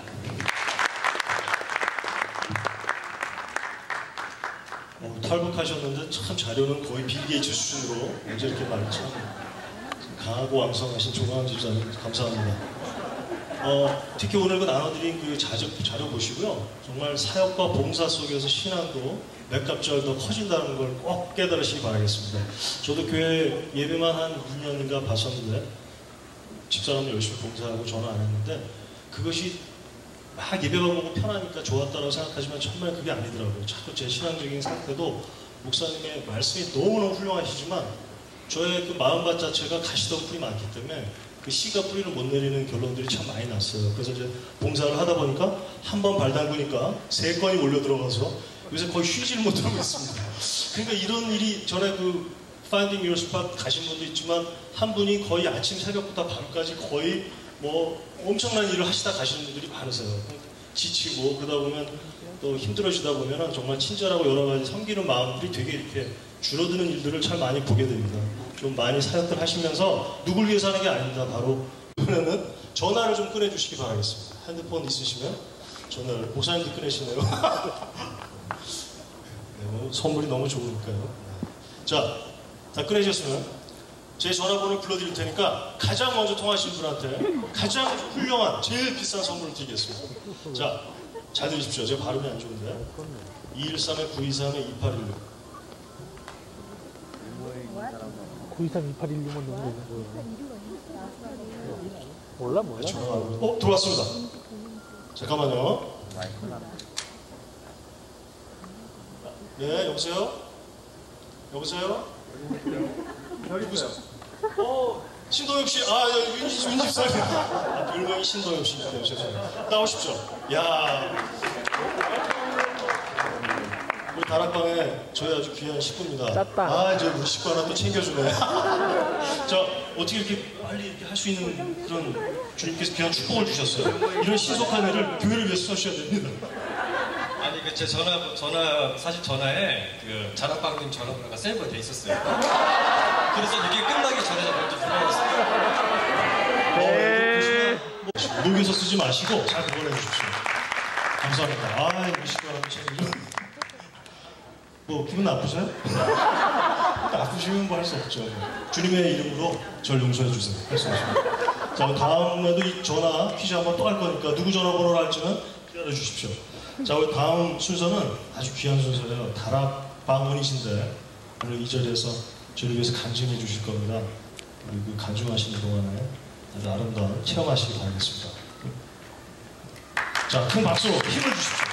탈북하셨는데 참 자료는 거의 빌 게이츠 수준으로 언제 이렇게 말을 참 강하고 왕성하신 조광환 집사님 감사합니다. 특히 오늘 나눠드린 그 자료 보시고요. 정말 사역과 봉사 속에서 신앙도 몇 갑절 더 커진다는 걸 꼭 깨달으시기 바라겠습니다. 저도 교회 예배만 한 2년인가 봤었는데 집사람도 열심히 봉사하고 전화 안 했는데 그것이 막 예배만 보고 편하니까 좋았다고 생각하지만 정말 그게 아니더라고요. 자꾸 제 신앙적인 상태도 목사님의 말씀이 너무너무 훌륭하시지만 저의 그 마음밭 자체가 가시덤불이 많기 때문에 그 씨가 뿌리를 못 내리는 결론들이 참 많이 났어요. 그래서 이제 봉사를 하다 보니까 한 번 발 담그니까 3건이 몰려 들어가서 요새 거의 쉬지를 못하고 있습니다. 그러니까 이런 일이 전에 그 Finding Your Spot 가신 분도 있지만 한 분이 거의 아침 새벽부터 밤까지 거의 뭐 엄청난 일을 하시다 가시는 분들이 많으세요. 지치고 그러다 보면 또 힘들어지다 보면 정말 친절하고 여러 가지 섬기는 마음들이 되게 이렇게 줄어드는 일들을 참 많이 보게 됩니다. 좀 많이 사역들 하시면서 누굴 위해서 하는 게 아닙니다. 바로 이번에는 전화를 좀 꺼내주시기 바라겠습니다. 핸드폰 있으시면 전화를 목사님도 꺼내시네요. 네, 뭐 선물이 너무 좋으니까요. 자, 다 꺼내셨으면 제 전화번호를 불러드릴 테니까 가장 먼저 통하신 분한테 가장 훌륭한 제일 비싼 선물을 드리겠습니다. 자, 잘 들으십시오. 제가 발음이 안 좋은데 213-923-2816 923-2816만 넘는 거예요. 몰라. 들어왔습니다. 잠깐만요. 네, 여보세요? 여보세요? 누구세요? 신동엽 씨, 윤집사님. 별명이 신동엽 씨인데, 죄송해요. 나오십시오. 야, 우리 다락방에 저희 아주 귀한 식구입니다. 짰다. 저 우리 식구 하나 또 챙겨주네. 자, 어떻게 이렇게 빨리 이렇게 할 수 있는 그런 주님께서 귀한 축복을 주셨어요. 이런 신속한 일을 교회를 위해서 써셔야 됩니다. 아니 제 전화 사실 전화에 그 자락방님 전화번호가 세이브가 돼 있었어요. 그래서 이게 끝나기 전에 먼저 전화했어요. 녹여서 쓰지 마시고 잘 보관해 주십시오. 감사합니다. 우리 식구 하나 또 챙겨줘. 뭐 기분 나쁘세요? 나쁘시면 뭐 할 수 없죠. 주님의 이름으로 절 용서해 주세요. 할 수 없습니다. 자, 다음에도 이 전화 퀴즈 한번 또 할 거니까 누구 전화번호를 할지는 기다려 주십시오. 자, 우리 다음 순서는 아주 귀한 순서예요. 다락방언이신데 오늘 이 자리에서 저를 위해서 간증해 주실 겁니다. 우리 그 간증하시는 동안에 아주 아름다운 체험하시기 바라겠습니다. 자, 큰 박수, 힘을 주십시오.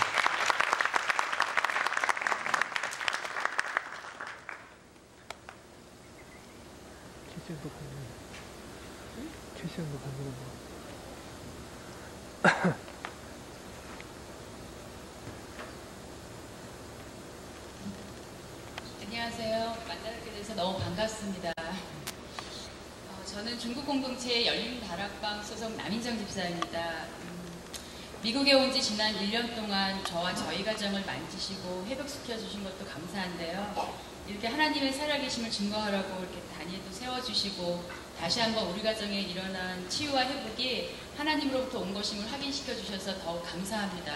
안녕하세요. 만나뵙게 돼서 너무 반갑습니다. 저는 중국 공동체 열린 다락방 소속 남인정 집사입니다. 미국에 온 지 지난 1년 동안 저와 저희 가정을 만지시고 회복시켜 주신 것도 감사한데요. 이렇게 하나님의 살아계심을 증거하라고 이렇게 단위도 세워주시고 다시 한번 우리 가정에 일어난 치유와 회복이 하나님으로부터 온 것임을 확인시켜 주셔서 더욱 감사합니다.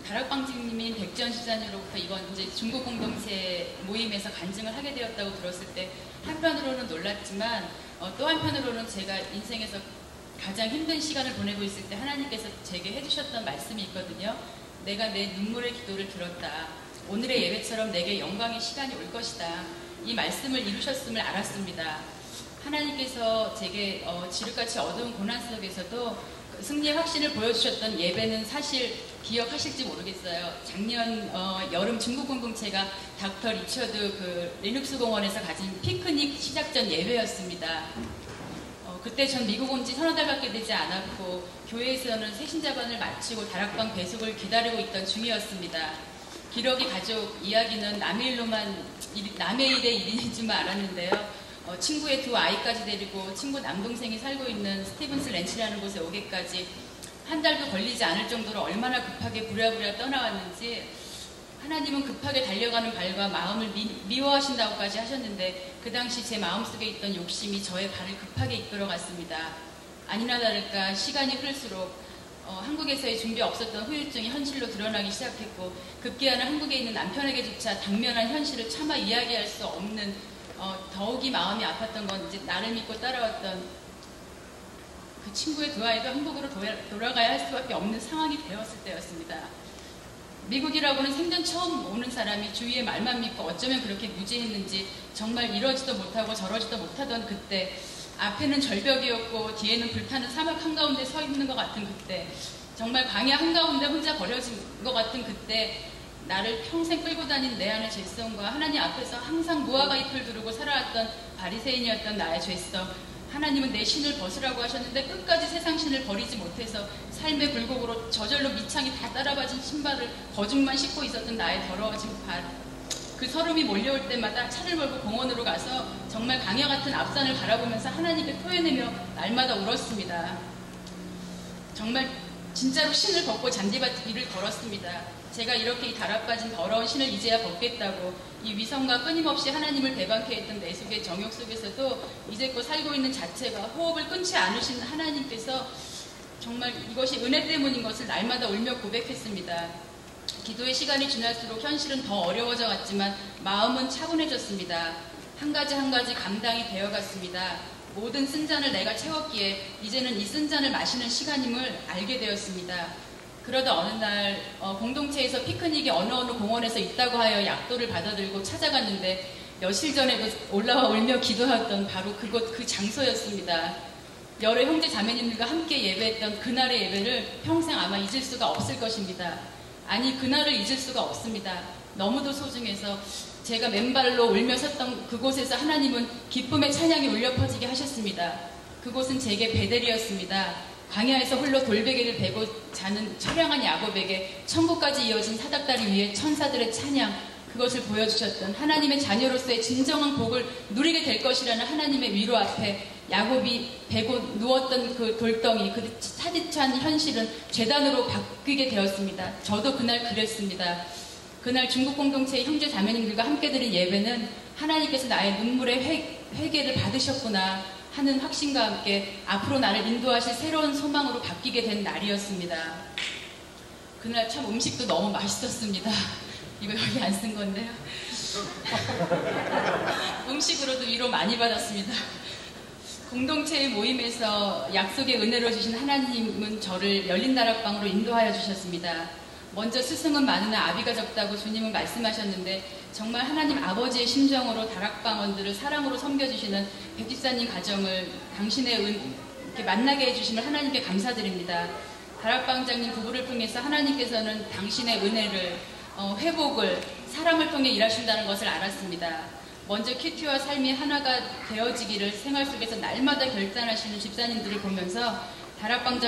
다락방집님인 백지연 집사님으로부터 이번 이제 중국 공동체 모임에서 간증을 하게 되었다고 들었을 때 한편으로는 놀랐지만 또 한편으로는 제가 인생에서 가장 힘든 시간을 보내고 있을 때 하나님께서 제게 해주셨던 말씀이 있거든요. 내가 내 눈물의 기도를 들었다. 오늘의 예배처럼 내게 영광의 시간이 올 것이다. 이 말씀을 이루셨음을 알았습니다. 하나님께서 제게 지륵같이 어두운 고난 속에서도 승리의 확신을 보여주셨던 예배는 사실 기억하실지 모르겠어요. 작년 여름 중국 공동체가 닥터 리처드 그 리눅스 공원에서 가진 피크닉 시작전 예배였습니다. 그때 전 미국 온 지 서너 달밖에 되지 않았고 교회에서는 새신자반을 마치고 다락방 배속을 기다리고 있던 중이었습니다. 기러기 가족 이야기는 남의 일의 일인 줄만 알았는데요. 친구의 두 아이까지 데리고 친구 남동생이 살고 있는 스티븐스 렌치라는 곳에 오기까지 한 달도 걸리지 않을 정도로 얼마나 급하게 부랴부랴 떠나왔는지 하나님은 급하게 달려가는 발과 마음을 미워하신다고까지 하셨는데 그 당시 제 마음속에 있던 욕심이 저의 발을 급하게 이끌어갔습니다. 아니나 다를까 시간이 흐를수록 한국에서의 준비 없었던 후유증이 현실로 드러나기 시작했고 급기야는 한국에 있는 남편에게조차 당면한 현실을 차마 이야기할 수 없는 더욱이 마음이 아팠던 건 이제 나를 믿고 따라왔던 그 친구의 두 아이도 한국으로 돌아가야 할 수밖에 없는 상황이 되었을 때였습니다. 미국이라고는 생전 처음 오는 사람이 주위의 말만 믿고 어쩌면 그렇게 무지했는지 정말 이러지도 못하고 저러지도 못하던 그때 앞에는 절벽이었고 뒤에는 불타는 사막 한가운데 서 있는 것 같은 그때 정말 광야 한가운데 혼자 버려진 것 같은 그때 나를 평생 끌고 다닌 내 안의 죄성과 하나님 앞에서 항상 무화과 잎을 두르고 살아왔던 바리새인이었던 나의 죄성 하나님은 내 신을 벗으라고 하셨는데 끝까지 세상 신을 버리지 못해서 삶의 굴곡으로 저절로 밑창이 다 따라받은 신발을 거죽만 신고 있었던 나의 더러워진 발 그 서름이 몰려올 때마다 차를 몰고 공원으로 가서 정말 강야 같은 앞산을 바라보면서 하나님께 토해내며 날마다 울었습니다. 정말 진짜로 신을 벗고 잔디밭 위를 걸었습니다. 제가 이렇게 이 다락빠진 더러운 신을 이제야 벗겠다고 이 위선과 끊임없이 하나님을 배반케 했던 내 속의 정욕 속에서도 이제껏 살고 있는 자체가 호흡을 끊지 않으신 하나님께서 정말 이것이 은혜 때문인 것을 날마다 울며 고백했습니다. 기도의 시간이 지날수록 현실은 더 어려워져 갔지만 마음은 차분해졌습니다. 한 가지 한 가지 감당이 되어갔습니다. 모든 쓴 잔을 내가 채웠기에 이제는 이 쓴 잔을 마시는 시간임을 알게 되었습니다. 그러다 어느 날 공동체에서 피크닉이 어느 공원에서 있다고 하여 약도를 받아들고 찾아갔는데 며칠 전에도 올라와 울며 기도하던 바로 그곳 그 장소였습니다. 여러 형제 자매님들과 함께 예배했던 그날의 예배를 평생 아마 잊을 수가 없을 것입니다. 아니 그날을 잊을 수가 없습니다. 너무도 소중해서 제가 맨발로 울며 섰던 그곳에서 하나님은 기쁨의 찬양이 울려 퍼지게 하셨습니다. 그곳은 제게 베델이었습니다. 광야에서 홀로 돌베개를 베고 자는 처량한 야곱에게 천국까지 이어진 사닥다리 위에 천사들의 찬양 그것을 보여주셨던 하나님의 자녀로서의 진정한 복을 누리게 될 것이라는 하나님의 위로 앞에 야곱이 베고 누웠던 그 돌덩이 그 차디찬 현실은 죄단으로 바뀌게 되었습니다. 저도 그날 그랬습니다. 그날 중국 공동체의 형제 자매님들과 함께 드린 예배는 하나님께서 나의 눈물의 회개를 받으셨구나 하는 확신과 함께 앞으로 나를 인도하실 새로운 소망으로 바뀌게 된 날이었습니다. 그날 참 음식도 너무 맛있었습니다. 이거 여기 안 쓴 건데요. 음식으로도 위로 많이 받았습니다. 공동체의 모임에서 약속의 은혜로 주신 하나님은 저를 열린 다락방으로 인도하여 주셨습니다. 먼저 스승은 많으나 아비가 적다고 주님은 말씀하셨는데 정말 하나님 아버지의 심정으로 다락방원들을 사랑으로 섬겨주시는 백집사님 가정을 당신의 이렇게 만나게 해주심을 하나님께 감사드립니다. 다락방장님 부부를 통해서 하나님께서는 당신의 은혜를 회복을 사랑을 통해 일하신다는 것을 알았습니다. 먼저 큐티와 삶이 하나가 되어지기를 생활 속에서 날마다 결단하시는 집사님들을 보면서 다락방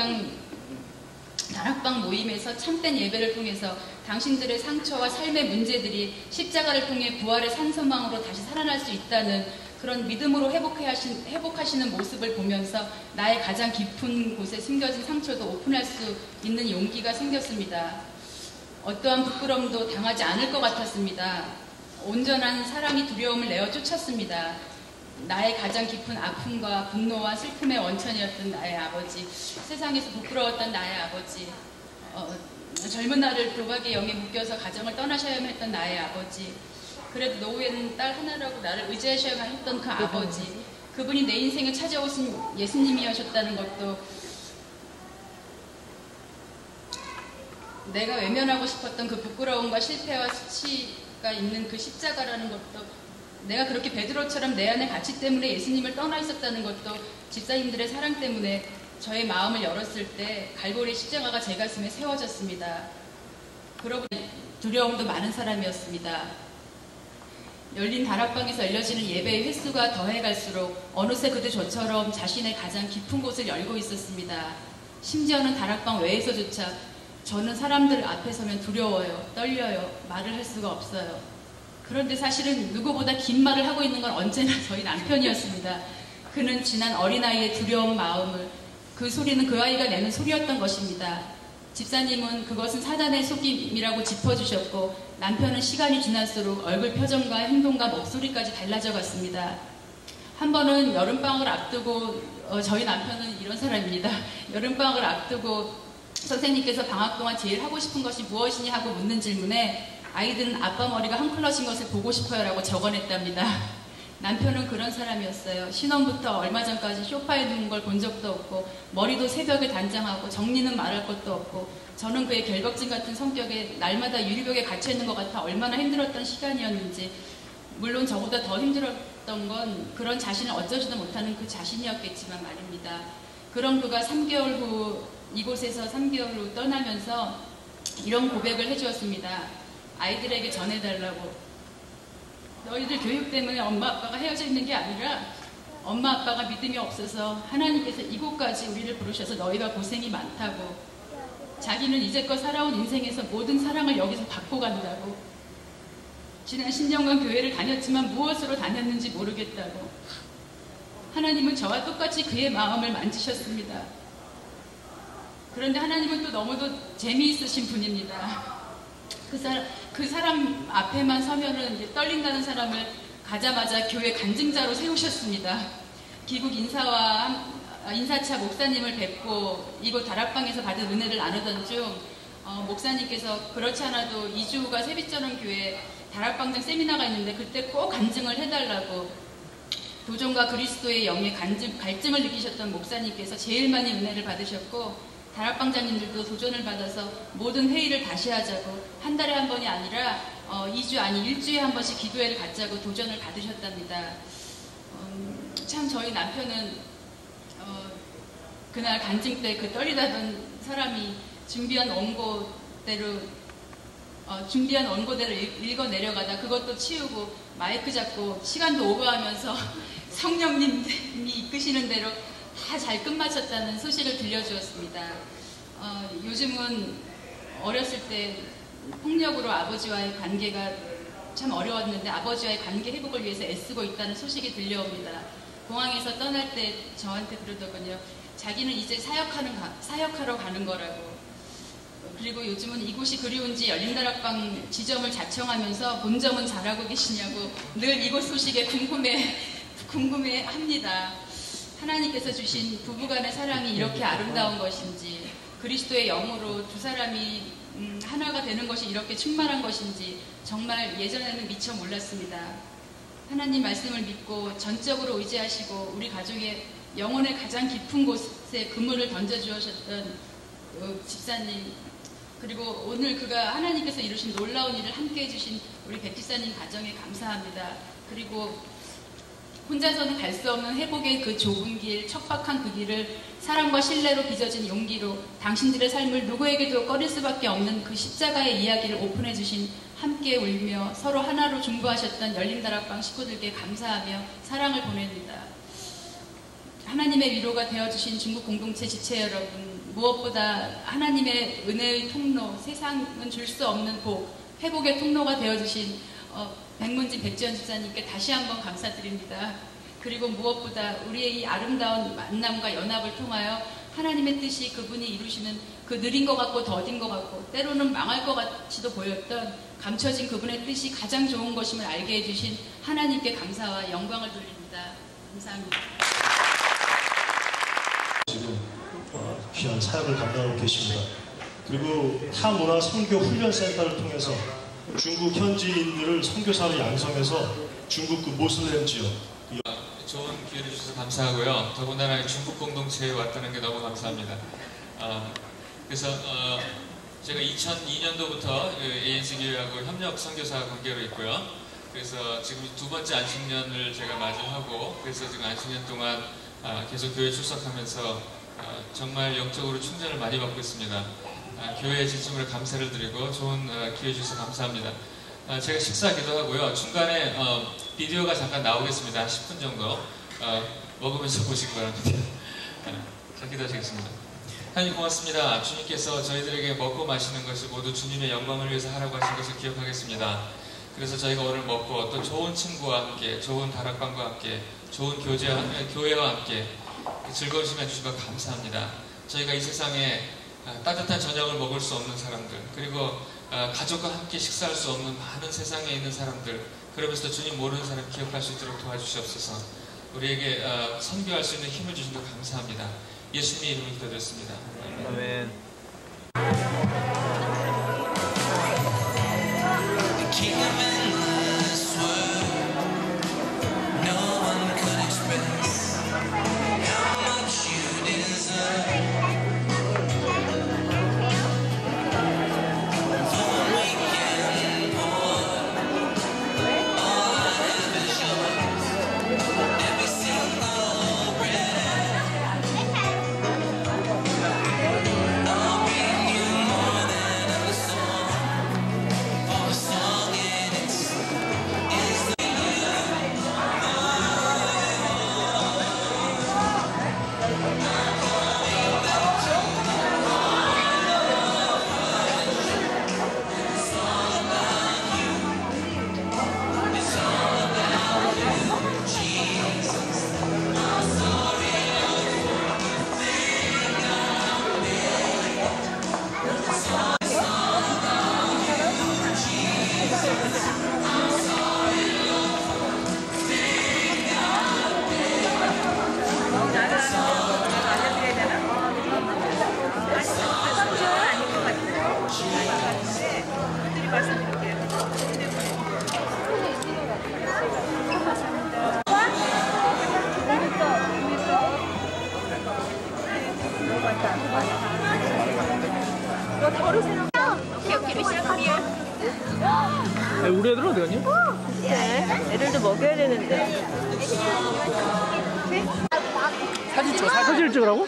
모임에서 참된 예배를 통해서 당신들의 상처와 삶의 문제들이 십자가를 통해 부활의 산소망으로 다시 살아날 수 있다는 그런 믿음으로 회복하시는 모습을 보면서 나의 가장 깊은 곳에 숨겨진 상처도 오픈할 수 있는 용기가 생겼습니다. 어떠한 부끄러움도 당하지 않을 것 같았습니다. 온전한 사랑이 두려움을 내어 쫓았습니다. 나의 가장 깊은 아픔과 분노와 슬픔의 원천이었던 나의 아버지, 세상에서 부끄러웠던 나의 아버지, 젊은 나를 도박의 영에 묶여서 가정을 떠나셔야만 했던 나의 아버지, 그래도 노후에는 딸 하나라고 나를 의지하셔야만 했던 그 아버지, 그분이 내 인생에 찾아오신 예수님이셨다는 것도, 내가 외면하고 싶었던 그 부끄러움과 실패와 수치가 있는 그 십자가라는 것도, 내가 그렇게 베드로처럼 내 안의 가치 때문에 예수님을 떠나 있었다는 것도 집사님들의 사랑 때문에 저의 마음을 열었을 때 갈보리 십자가가 제 가슴에 세워졌습니다. 그러고 두려움도 많은 사람이었습니다. 열린 다락방에서 알려지는 예배의 횟수가 더해갈수록 어느새 그도 저처럼 자신의 가장 깊은 곳을 열고 있었습니다. 심지어는 다락방 외에서조차 저는 사람들 앞에 서면 두려워요, 떨려요, 말을 할 수가 없어요. 그런데 사실은 누구보다 긴 말을 하고 있는 건 언제나 저희 남편이었습니다. 그는 지난 어린아이의 두려운 마음을, 그 소리는 그 아이가 내는 소리였던 것입니다. 집사님은 그것은 사단의 속임이라고 짚어주셨고, 남편은 시간이 지날수록 얼굴 표정과 행동과 목소리까지 달라져 갔습니다. 한 번은 여름방학을 앞두고, 저희 남편은 이런 사람입니다. 여름방학을 앞두고 선생님께서 방학 동안 제일 하고 싶은 것이 무엇이냐 하고 묻는 질문에 아이들은 아빠 머리가 헝클어진 것을 보고 싶어요 라고 적어냈답니다. 남편은 그런 사람이었어요. 신혼부터 얼마 전까지 소파에 누운 걸 본 적도 없고, 머리도 새벽에 단장하고, 정리는 말할 것도 없고, 저는 그의 결벽증 같은 성격에 날마다 유리벽에 갇혀있는 것 같아 얼마나 힘들었던 시간이었는지, 물론 저보다 더 힘들었던 건 그런 자신을 어쩌지도 못하는 그 자신이었겠지만 말입니다. 그런 그가 3개월 후, 이곳에서 3개월 후 떠나면서 이런 고백을 해주었습니다. 아이들에게 전해달라고. 너희들 교육 때문에 엄마 아빠가 헤어져 있는 게 아니라 엄마 아빠가 믿음이 없어서 하나님께서 이곳까지 우리를 부르셔서 너희가 고생이 많다고. 자기는 이제껏 살아온 인생에서 모든 사랑을 여기서 받고 간다고. 지난 10년간 교회를 다녔지만 무엇으로 다녔는지 모르겠다고. 하나님은 저와 똑같이 그의 마음을 만지셨습니다. 그런데 하나님은 또 너무도 재미있으신 분입니다. 그 사람 앞에만 서면은 이제 떨린다는 사람을 가자마자 교회 간증자로 세우셨습니다. 귀국 인사차 목사님을 뵙고 이곳 다락방에서 받은 은혜를 나누던 중 목사님께서 그렇지 않아도 2주 후가 세빛전원교회 다락방장 세미나가 있는데 그때 꼭 간증을 해달라고, 도전과 그리스도의 영의 갈증을 느끼셨던 목사님께서 제일 많이 은혜를 받으셨고, 다락방장님들도 도전을 받아서 모든 회의를 다시 하자고, 한 달에 한 번이 아니라 2주 아니 1주에 한 번씩 기도회를 갖자고 도전을 받으셨답니다. 참 저희 남편은 그날 간증 때 그 떨리다던 사람이 준비한 원고대로 읽어 내려가다 그것도 치우고 마이크 잡고 시간도 오버하면서 성령님이 이끄시는 대로 다 잘 끝마쳤다는 소식을 들려주었습니다. 요즘은 어렸을 때 폭력으로 아버지와의 관계가 참 어려웠는데 아버지와의 관계 회복을 위해서 애쓰고 있다는 소식이 들려옵니다. 공항에서 떠날 때 저한테 그러더군요. 자기는 이제 사역하러 가는 거라고. 그리고 요즘은 이곳이 그리운지 열린다락방 지점을 자청하면서 본점은 잘하고 계시냐고 늘 이곳 소식에 궁금해합니다. 하나님께서 주신 부부간의 사랑이 이렇게 아름다운 것인지, 그리스도의 영으로 두 사람이 하나가 되는 것이 이렇게 충만한 것인지 정말 예전에는 미처 몰랐습니다. 하나님 말씀을 믿고 전적으로 의지하시고 우리 가족의 영혼의 가장 깊은 곳에 그물을 던져주셨던 집사님, 그리고 오늘 그가 하나님께서 이루신 놀라운 일을 함께 해주신 우리 백지사님 가정에 감사합니다. 그리고 혼자서는 갈 수 없는 회복의 그 좁은 길, 척박한 그 길을 사랑과 신뢰로 빚어진 용기로 당신들의 삶을 누구에게도 꺼릴 수밖에 없는 그 십자가의 이야기를 오픈해 주신 함께 울며 서로 하나로 중보하셨던 열린다락방 식구들께 감사하며 사랑을 보냅니다. 하나님의 위로가 되어주신 중국 공동체 지체 여러분, 무엇보다 하나님의 은혜의 통로, 세상은 줄 수 없는 복, 회복의 통로가 되어주신 백문진 백지연 집사님께 다시 한번 감사드립니다. 그리고 무엇보다 우리의 이 아름다운 만남과 연합을 통하여 하나님의 뜻이 그분이 이루시는 그 느린 것 같고 더딘 것 같고 때로는 망할 것 같이도 보였던 감춰진 그분의 뜻이 가장 좋은 것임을 알게 해주신 하나님께 감사와 영광을 돌립니다. 감사합니다. 지금 귀한 사역을 감당하고 계십니다. 그리고 타문화 선교 훈련센터를 통해서 중국 현지인들을 선교사로 양성해서 중국 그 모슬렘 지역 좋은 기회를 주셔서 감사하고요. 더군다나 중국 공동체에 왔다는 게 너무 감사합니다. 그래서 제가 2002년도부터 ANC 교회하고 협력 선교사 관계로 있고요. 그래서 지금 두 번째 안식년을 제가 맞이하고 그래서 지금 안식년 동안 계속 교회 출석하면서 정말 영적으로 충전을 많이 받고 있습니다. 교회에 진심으로 감사를 드리고 좋은 기회 주셔서 감사합니다. 제가 식사하기도 하고요. 중간에 비디오가 잠깐 나오겠습니다. 한 10분 정도 먹으면서 보시기 바랍니다. 자, 기도하시겠습니다. 하나님 고맙습니다. 주님께서 저희들에게 먹고 마시는 것이 모두 주님의 영광을 위해서 하라고 하신 것을 기억하겠습니다. 그래서 저희가 오늘 먹고 또 좋은 친구와 함께, 좋은 다락방과 함께, 좋은 교회와 함께 즐거운 시간 주신 것 감사합니다. 저희가 이 세상에 따뜻한 저녁을 먹을 수 없는 사람들, 그리고 가족과 함께 식사할 수 없는 많은 세상에 있는 사람들, 그러면서도 주님 모르는 사람 기억할 수 있도록 도와주시옵소서. 우리에게 선교할 수 있는 힘을 주신 것 감사합니다. 예수님의 이름으로 기도드렸습니다. 아멘. 우리 애들 어디 갔냐? 애들도 먹여야 되는데. 사진 찍으라고?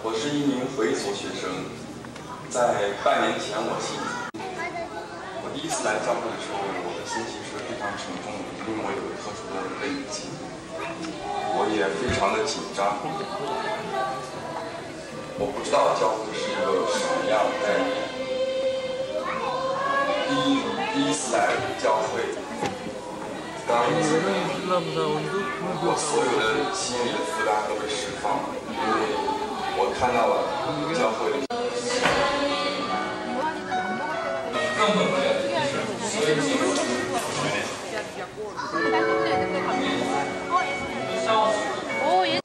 我是一名回族学生，在半年前我第一次来教会的时候，我的心情是非常沉重的，因为我有特殊的背景，我也非常的紧张，我不知道教会是一个什么样的概念。第一次来教会，当我所有的心理的负担都被释放了，因为我看到了教会。根本不了解，所以你。 오, 예.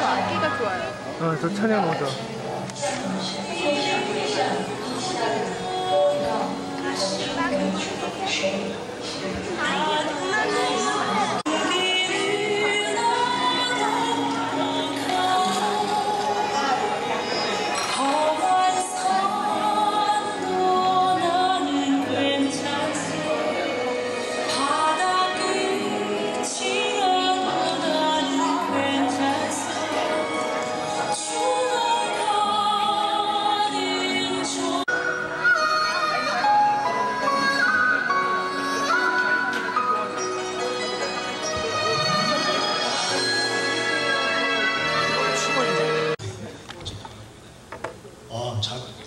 악기가 좋아요. 저 찬양 오죠.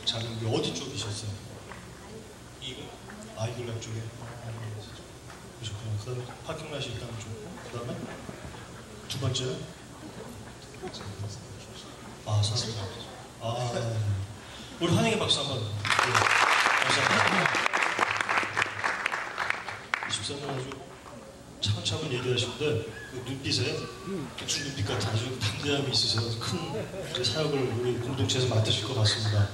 작은 게 어디 쪽이셨어요? 이글? 아, 이글랩 쪽에? 그러셨구나. 그 다음에 파킹라시 일단 쪽. 그 다음에 두 번째는? 아, 사실. 아, 우리 환영의 박수 한번. 네. 감사합니다. 23년 아주 차분차분 얘기하시는데 그 눈빛에 독수 눈빛 같은 아주 담대함이 있으세요. 큰 사역을 우리 공동체에서 맡으실 것 같습니다.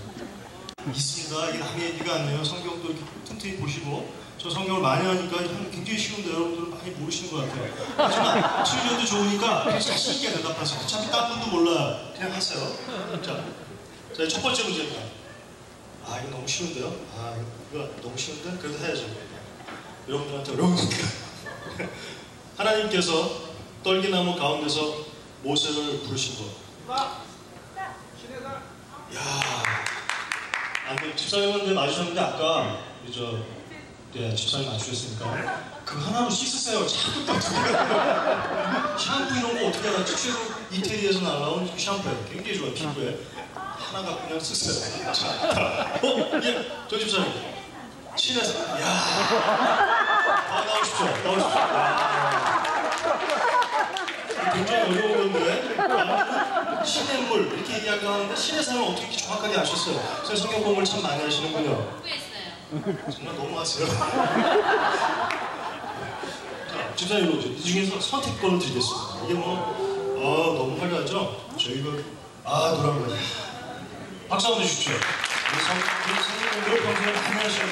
있습니다. 이게 남의 얘기가 아니에요. 성경도 이렇게 틈틈이 보시고 저 성경을 많이 하니까 굉장히 쉬운데 여러분들은 많이 모르시는 것 같아요. 하지만 출전도 좋으니까 자신 있게 대답하세요. 어차피 딴 분도 몰라. 그냥 하세요. 자, 첫 번째 문제입니다. 아, 이거 너무 쉬운데요? 아, 이거 너무 쉬운데? 그래도 해야죠. 여러분들한테 어려우니까. 하나님께서 떨기나무 가운데서 모세를 부르신 것. 야, 안돼. 집사님한테 맞으셨는데 아까 집사님 맞추셨으니까 그 하나로 씻으세요. 자꾸 샴푸 이런 거 어떻게 하나 최근 이태리에서 날라온 샴푸예요. 굉장히 좋아요. 피부에 하나가 그냥 쓰세요. 자, 예, 저 집사님 친해서 나오십시오. 굉장히 어려운 건데 신의 물 이렇게 얘기하는데 신의 삶을 어떻게 이렇게 정확하게 아셨어요? 그래서 성경 공부를 참 많이 하시는군요. 공부했어요. 정말 너무하세요. 자, 집사님 이 중에서 선택권을 드리겠습니다. 이게 너무 화려하죠? 저희가 노란 거예요. 박수 한번 주십시오. 우리 성경 공부를 평소에 많이 하시는